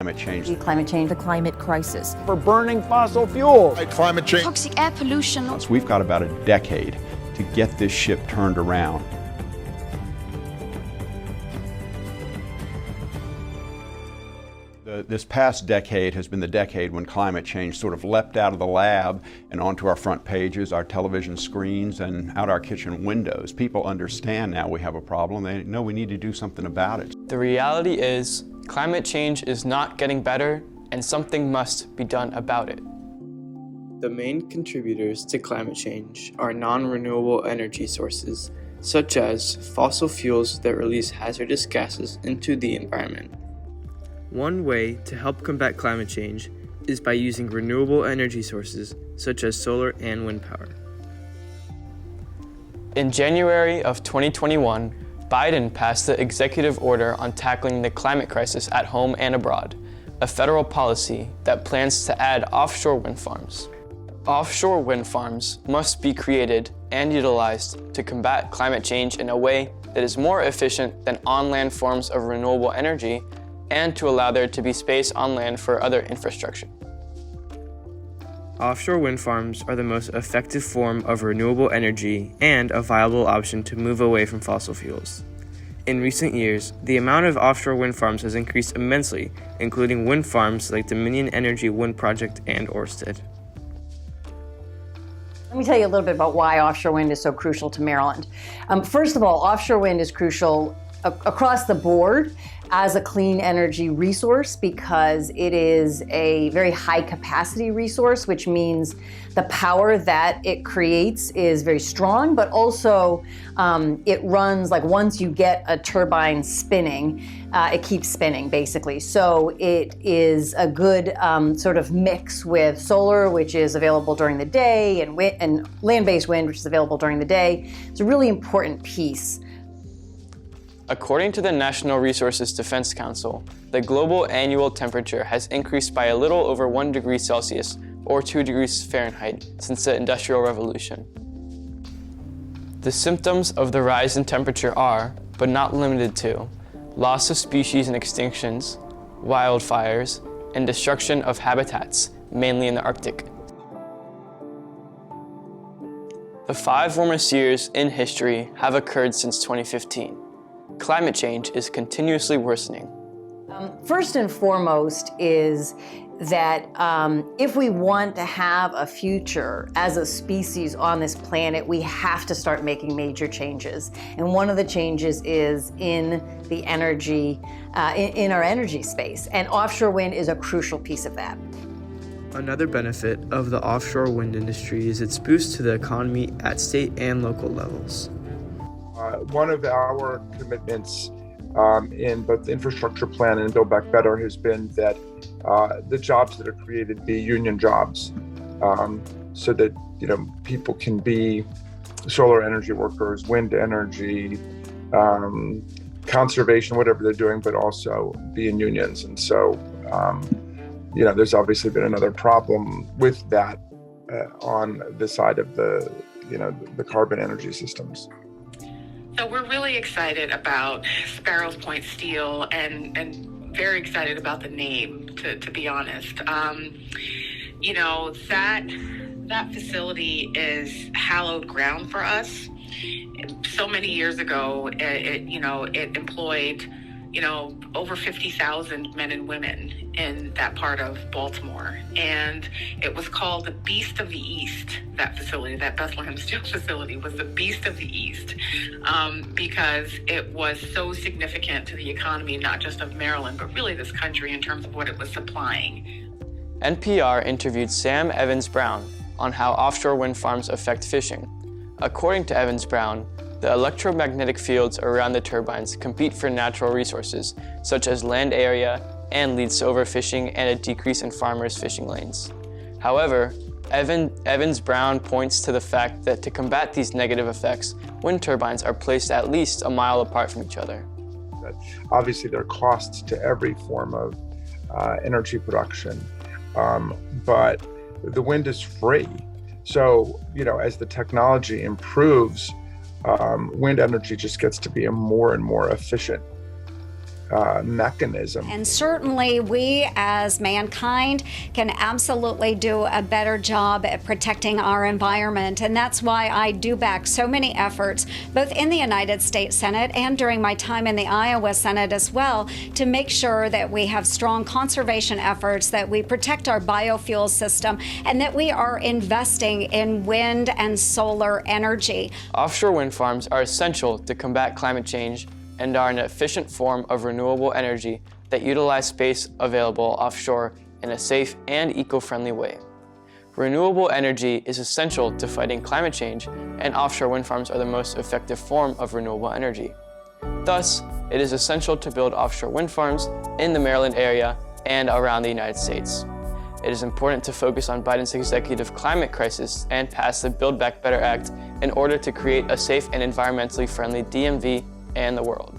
climate change. Climate change, the climate crisis. For burning fossil fuels. Climate change. Toxic air pollution. We've got about a decade to get this ship turned around. This past decade has been the decade when climate change sort of leapt out of the lab and onto our front pages, our television screens, and out our kitchen windows. People understand now we have a problem. They know we need to do something about it. The reality is, climate change is not getting better, and something must be done about it. The main contributors to climate change are non-renewable energy sources, such as fossil fuels that release hazardous gases into the environment. One way to help combat climate change is by using renewable energy sources such as solar and wind power. In January of 2021, Biden passed the executive order on tackling the climate crisis at home and abroad, a federal policy that plans to add offshore wind farms. Offshore wind farms must be created and utilized to combat climate change in a way that is more efficient than on-land forms of renewable energy, and to allow there to be space on land for other infrastructure. Offshore wind farms are the most effective form of renewable energy and a viable option to move away from fossil fuels. In recent years, the amount of offshore wind farms has increased immensely, including wind farms like Dominion Energy Wind Project and Ørsted. Let me tell you a little bit about why offshore wind is so crucial to Maryland. First of all, offshore wind is crucial across the board as a clean energy resource because it is a very high capacity resource, which means the power that it creates is very strong, but also it runs, like once you get a turbine spinning, it keeps spinning basically. So it is a good sort of mix with solar, which is available during the day, and land-based wind, which is available during the day. It's a really important piece. According to the National Resources Defense Council, the global annual temperature has increased by a little over 1 degree Celsius or 2 degrees Fahrenheit since the Industrial Revolution. The symptoms of the rise in temperature are, but not limited to, loss of species and extinctions, wildfires, and destruction of habitats, mainly in the Arctic. The 5 warmest years in history have occurred since 2015. Climate change is continuously worsening. First and foremost is that if we want to have a future as a species on this planet, we have to start making major changes. And one of the changes is in the energy, in our energy space. And offshore wind is a crucial piece of that. Another benefit of the offshore wind industry is its boost to the economy at state and local levels. One of our commitments in both the infrastructure plan and Build Back Better has been that the jobs that are created be union jobs, so that people can be solar energy workers, wind energy, conservation, whatever they're doing, but also be in unions. And so, there's obviously been another problem with that on the side of the carbon energy systems. So we're really excited about Sparrows Point Steel and very excited about the name, to be honest. That facility is hallowed ground for us. So many years ago, it employed, over 50,000 men and women in that part of Baltimore. And it was called the Beast of the East, that facility, that Bethlehem Steel facility was the Beast of the East, because it was so significant to the economy, not just of Maryland, but really this country in terms of what it was supplying. NPR interviewed Sam Evans-Brown on how offshore wind farms affect fishing. According to Evans-Brown, the electromagnetic fields around the turbines compete for natural resources, such as land area, and leads to overfishing and a decrease in farmers' fishing lanes. However, Evans-Brown points to the fact that to combat these negative effects, wind turbines are placed at least a mile apart from each other. Obviously, there are costs to every form of energy production, but the wind is free. So, as the technology improves, wind energy just gets to be a more and more efficient. mechanism. And certainly we as mankind can absolutely do a better job at protecting our environment. And that's why I do back so many efforts, both in the United States Senate and during my time in the Iowa Senate as well, to make sure that we have strong conservation efforts, that we protect our biofuel system, and that we are investing in wind and solar energy. Offshore wind farms are essential to combat climate change and are an efficient form of renewable energy that utilize space available offshore in a safe and eco-friendly way. Renewable energy is essential to fighting climate change, and offshore wind farms are the most effective form of renewable energy. Thus, it is essential to build offshore wind farms in the Maryland area and around the United States. It is important to focus on Biden's executive climate crisis and pass the Build Back Better Act in order to create a safe and environmentally friendly DMV and the world.